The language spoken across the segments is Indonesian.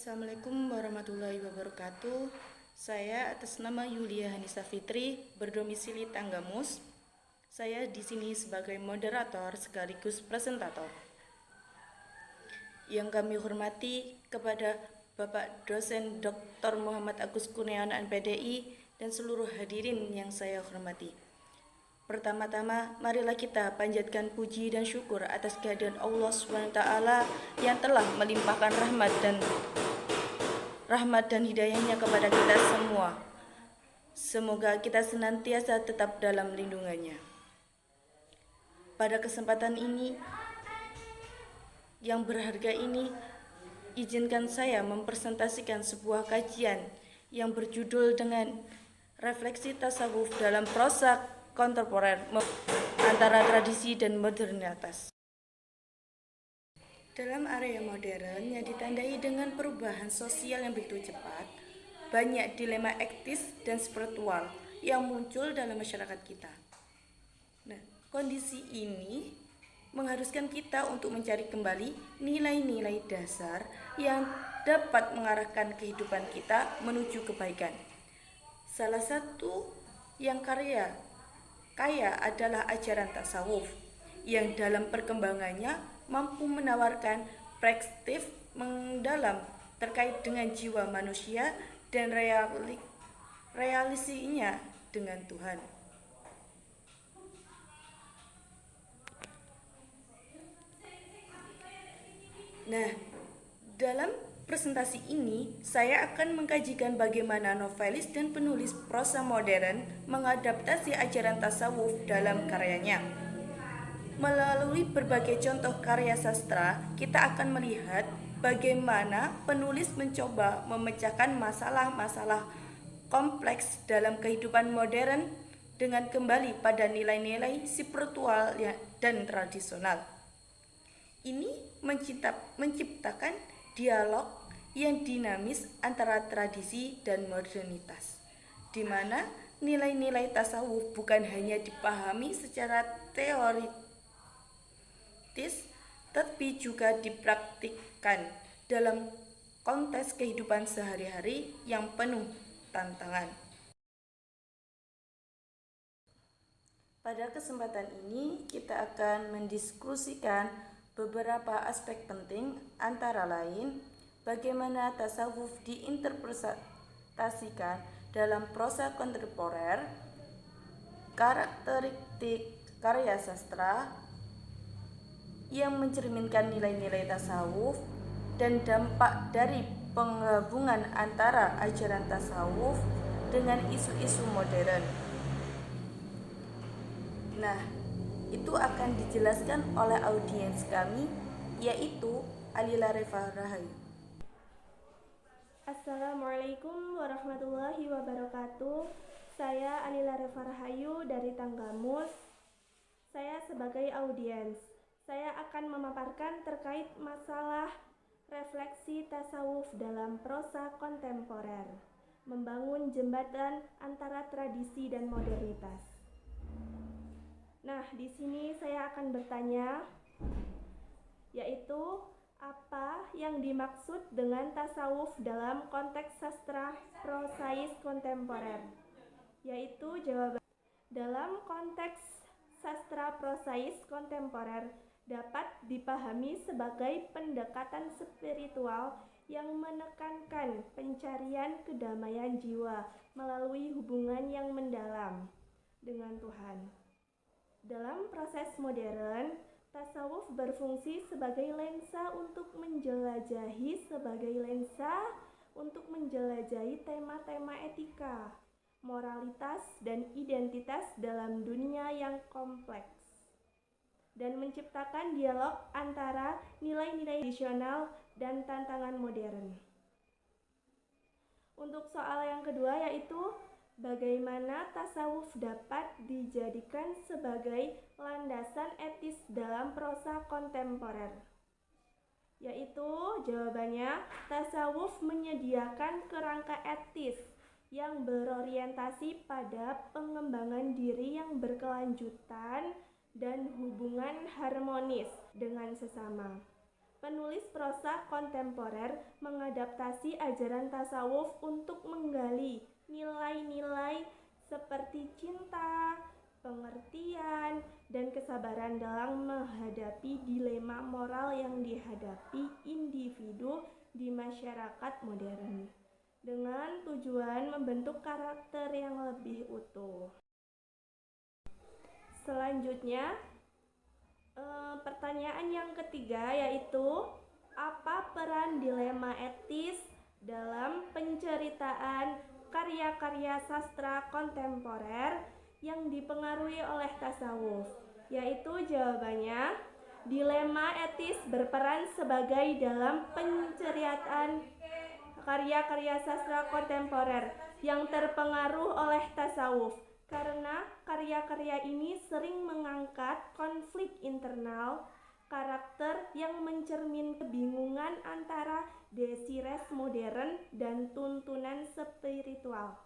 Assalamualaikum warahmatullahi wabarakatuh. Saya atas nama Yulia Hanisa Fitri, berdomisili Tanggamus. Saya di sini sebagai moderator sekaligus presentator. Yang kami hormati kepada Bapak dosen Dr. Muhammad Agus Kurniawan MPDI dan seluruh hadirin yang saya hormati. Pertama-tama, marilah kita panjatkan puji dan syukur atas kehadiran Allah SWT yang telah melimpahkan rahmat dan hidayahnya kepada kita semua. Semoga kita senantiasa tetap dalam lindungannya. Pada kesempatan ini yang berharga ini, izinkan saya mempresentasikan sebuah kajian yang berjudul dengan refleksi tasawuf dalam prosa kontemporer antara tradisi dan modernitas. Dalam area modern yang ditandai dengan perubahan sosial yang begitu cepat, banyak dilema etis dan spiritual yang muncul dalam masyarakat kita. Nah, kondisi ini mengharuskan kita untuk mencari kembali nilai-nilai dasar yang dapat mengarahkan kehidupan kita menuju kebaikan. Salah satu yang kaya adalah ajaran tasawuf yang dalam perkembangannya mampu menawarkan perspektif mendalam terkait dengan jiwa manusia dan relasinya dengan Tuhan. Nah, dalam presentasi ini saya akan mengkajikan bagaimana novelis dan penulis prosa modern mengadaptasi ajaran tasawuf dalam karyanya. Melalui berbagai contoh karya sastra, kita akan melihat bagaimana penulis mencoba memecahkan masalah-masalah kompleks dalam kehidupan modern dengan kembali pada nilai-nilai spiritual dan tradisional. Ini menciptakan dialog yang dinamis antara tradisi dan modernitas, di mana nilai-nilai tasawuf bukan hanya dipahami secara teoritis, tapi juga dipraktikkan dalam konteks kehidupan sehari-hari yang penuh tantangan. Pada kesempatan ini, kita akan mendiskusikan beberapa aspek penting, antara lain bagaimana tasawuf diinterpretasikan dalam prosa kontemporer, karakteristik karya sastra yang mencerminkan nilai-nilai tasawuf, dan dampak dari penggabungan antara ajaran tasawuf dengan isu-isu modern. Nah, itu akan dijelaskan oleh audiens kami, yaitu Alila Reva Rahayu. Assalamualaikum warahmatullahi wabarakatuh. Saya Alila Reva Rahayu dari Tanggamus. Saya sebagai audiens, saya akan memaparkan terkait masalah refleksi tasawuf dalam prosa kontemporer, membangun jembatan antara tradisi dan modernitas. Nah, di sini saya akan bertanya, yaitu apa yang dimaksud dengan tasawuf dalam konteks sastra prosais kontemporer? Yaitu jawaban, dalam konteks sastra prosais kontemporer dapat dipahami sebagai pendekatan spiritual yang menekankan pencarian kedamaian jiwa melalui hubungan yang mendalam dengan Tuhan. Dalam proses modern, tasawuf berfungsi sebagai lensa untuk menjelajahi tema-tema etika, moralitas, dan identitas dalam dunia yang kompleks, dan menciptakan dialog antara nilai-nilai tradisional dan tantangan modern. Untuk soal yang kedua, yaitu bagaimana tasawuf dapat dijadikan sebagai landasan etis dalam prosa kontemporer? Yaitu jawabannya, tasawuf menyediakan kerangka etis yang berorientasi pada pengembangan diri yang berkelanjutan dan hubungan harmonis dengan sesama. Penulis prosa kontemporer mengadaptasi ajaran tasawuf untuk menggali nilai-nilai seperti cinta, pengertian, dan kesabaran dalam menghadapi dilema moral yang dihadapi individu di masyarakat modern, dengan tujuan membentuk karakter yang lebih utuh. Selanjutnya, pertanyaan yang ketiga yaitu, apa peran dilema etis dalam penceritaan karya-karya sastra kontemporer yang dipengaruhi oleh tasawuf? Yaitu jawabannya, dilema etis berperan sebagai dalam penceritaan karya-karya sastra kontemporer yang terpengaruh oleh tasawuf, karena karya-karya ini sering mengangkat konflik internal karakter yang mencermin kebingungan antara desires modern dan tuntunan spiritual.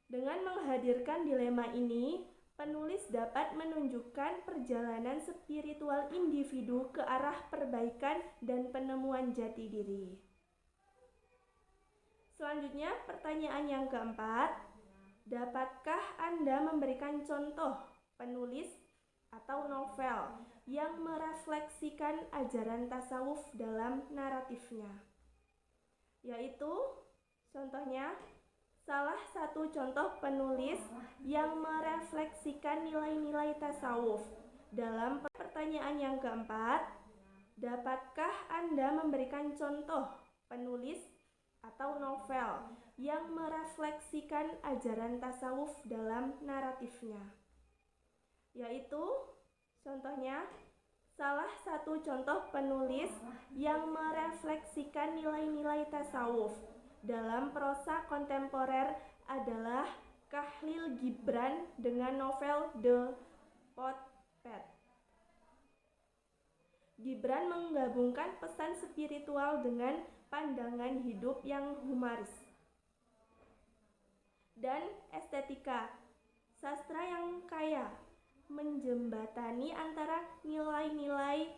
Dengan menghadirkan dilema ini, penulis dapat menunjukkan perjalanan spiritual individu ke arah perbaikan dan penemuan jati diri. Selanjutnya, pertanyaan yang keempat, dapatkah Anda memberikan contoh penulis atau novel yang merefleksikan ajaran tasawuf dalam naratifnya? Yaitu, contohnya, salah satu contoh penulis yang merefleksikan nilai-nilai tasawuf. Dalam pertanyaan yang keempat, dapatkah Anda memberikan contoh penulis atau novel yang merefleksikan ajaran tasawuf dalam naratifnya? Yaitu, contohnya, salah satu contoh penulis yang merefleksikan nilai-nilai tasawuf dalam prosa kontemporer adalah Khalil Gibran dengan novel The Potpet. Gibran menggabungkan pesan spiritual dengan pandangan hidup yang humoris dan estetika sastra yang kaya, menjembatani antara nilai-nilai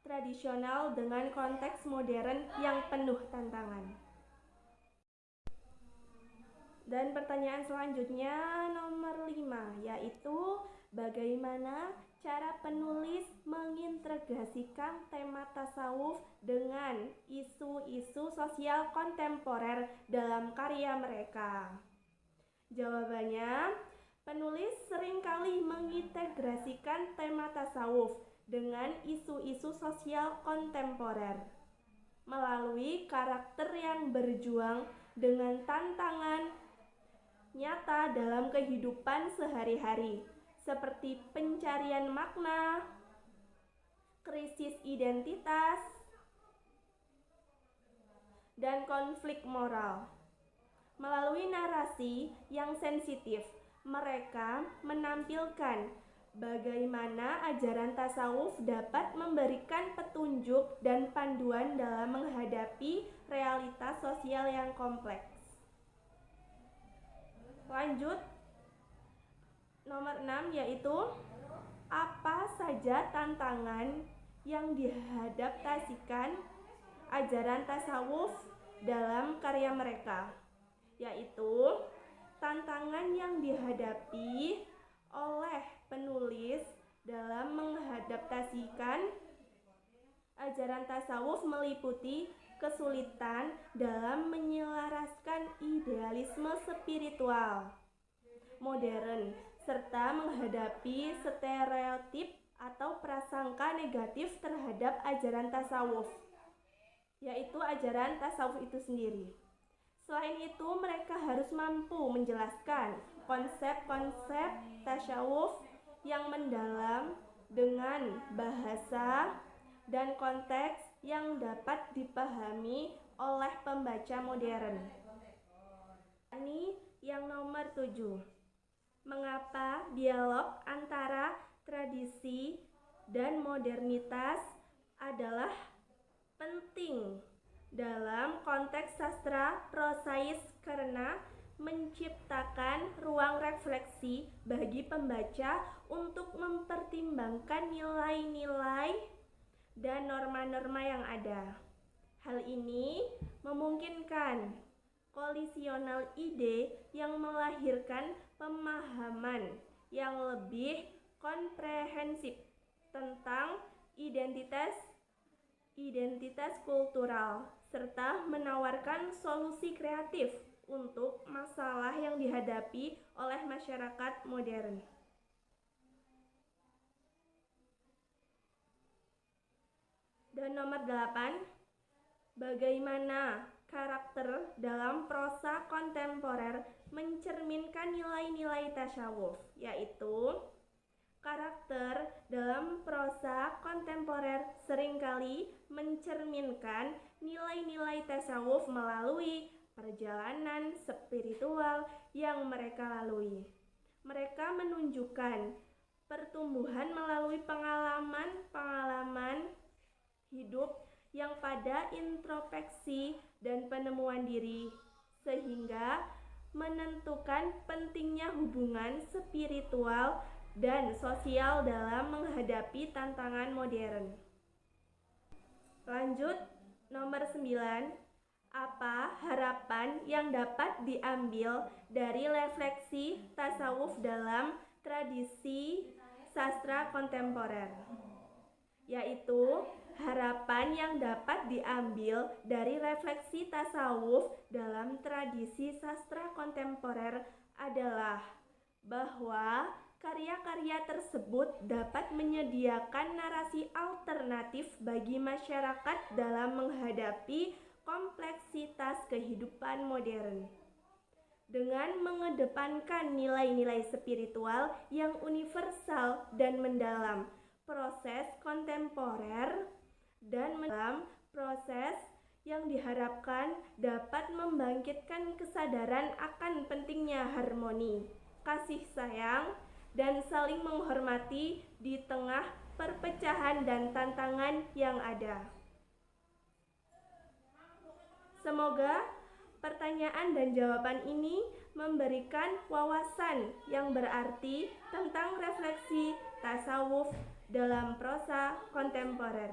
tradisional dengan konteks modern yang penuh tantangan. Dan pertanyaan selanjutnya nomor 5, yaitu bagaimana cara penulis mengintegrasikan tema tasawuf dengan isu-isu sosial kontemporer dalam karya mereka? Jawabannya, penulis seringkali mengintegrasikan tema tasawuf dengan isu-isu sosial kontemporer melalui karakter yang berjuang dengan tantangan nyata dalam kehidupan sehari-hari, seperti pencarian makna, krisis identitas, dan konflik moral. Melalui narasi yang sensitif, mereka menampilkan bagaimana ajaran tasawuf dapat memberikan petunjuk dan panduan dalam menghadapi realitas sosial yang kompleks. Lanjut, nomor 6, yaitu apa saja tantangan yang dihadaptasikan ajaran tasawuf dalam karya mereka? Yaitu tantangan yang dihadapi oleh penulis dalam mengadaptasikan ajaran tasawuf meliputi kesulitan dalam menyelaraskan idealisme spiritual modern serta menghadapi stereotip atau prasangka negatif terhadap ajaran tasawuf, yaitu ajaran tasawuf itu sendiri. Selain itu, mereka harus mampu menjelaskan konsep-konsep tasawuf yang mendalam dengan bahasa dan konteks yang dapat dipahami oleh pembaca modern. Ini yang nomor 7. Mengapa dialog antara tradisi dan modernitas adalah penting dalam konteks sastra prosais? Karena menciptakan ruang refleksi bagi pembaca untuk mempertimbangkan nilai-nilai dan norma-norma yang ada. Hal ini memungkinkan kolisional ide yang melahirkan pemahaman yang lebih komprehensif tentang identitas kultural serta menawarkan solusi kreatif untuk masalah yang dihadapi oleh masyarakat modern. Dan nomor 8, bagaimana karakter dalam prosa kontemporer mencerminkan nilai-nilai tasawuf, yaitu karakter dalam prosa kontemporer seringkali mencerminkan nilai-nilai tasawuf melalui perjalanan spiritual yang mereka lalui. Mereka menunjukkan pertumbuhan melalui pengalaman hidup yang pada introspeksi dan penemuan diri, sehingga menentukan pentingnya hubungan spiritual dan sosial dalam menghadapi tantangan modern. Lanjut, nomor 9. Apa harapan yang dapat diambil dari refleksi tasawuf dalam tradisi sastra kontemporer? Yaitu harapan yang dapat diambil dari refleksi tasawuf dalam tradisi sastra kontemporer adalah bahwa karya-karya tersebut dapat menyediakan narasi alternatif bagi masyarakat dalam menghadapi kompleksitas kehidupan modern. Dengan mengedepankan nilai-nilai spiritual yang universal dan mendalam, proses kontemporer dan dalam proses yang diharapkan dapat membangkitkan kesadaran akan pentingnya harmoni, kasih sayang, dan saling menghormati di tengah perpecahan dan tantangan yang ada. Semoga pertanyaan dan jawaban ini memberikan wawasan yang berarti tentang refleksi tasawuf dalam prosa kontemporer.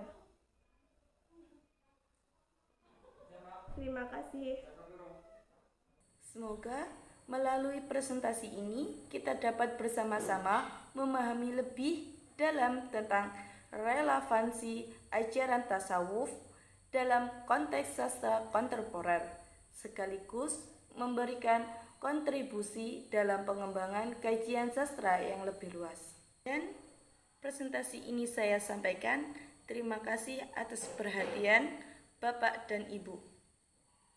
Terima kasih. Semoga melalui presentasi ini kita dapat bersama-sama memahami lebih dalam tentang relevansi ajaran tasawuf dalam konteks sastra kontemporer, sekaligus memberikan kontribusi dalam pengembangan kajian sastra yang lebih luas. Dan presentasi ini saya sampaikan. Terima kasih atas perhatian Bapak dan Ibu.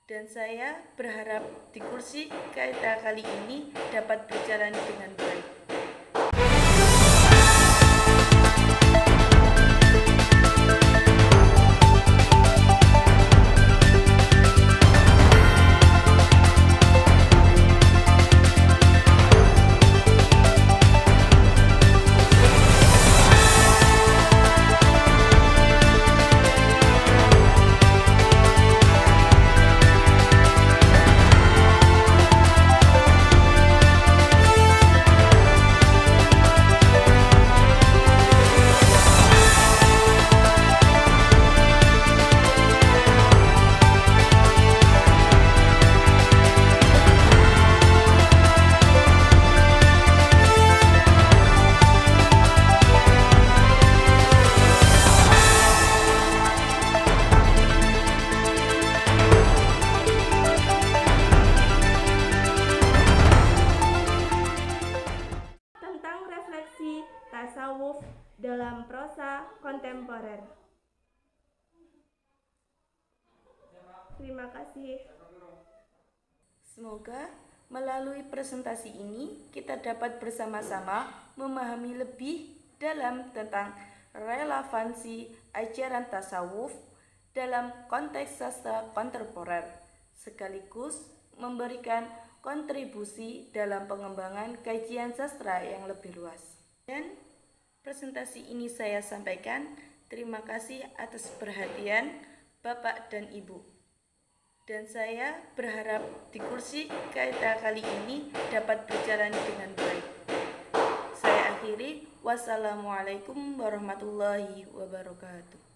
Dan saya berharap di kursi kita kali ini dapat berjalan dengan baik. Tasawuf dalam prosa kontemporer. Terima kasih. Semoga melalui presentasi ini kita dapat bersama-sama memahami lebih dalam tentang relevansi ajaran tasawuf dalam konteks sastra kontemporer, sekaligus memberikan kontribusi dalam pengembangan kajian sastra yang lebih luas. Dan presentasi ini saya sampaikan. Terima kasih atas perhatian Bapak dan Ibu. Dan saya berharap di kursi kita kali ini dapat berjalan dengan baik. Saya akhiri. Wassalamualaikum warahmatullahi wabarakatuh.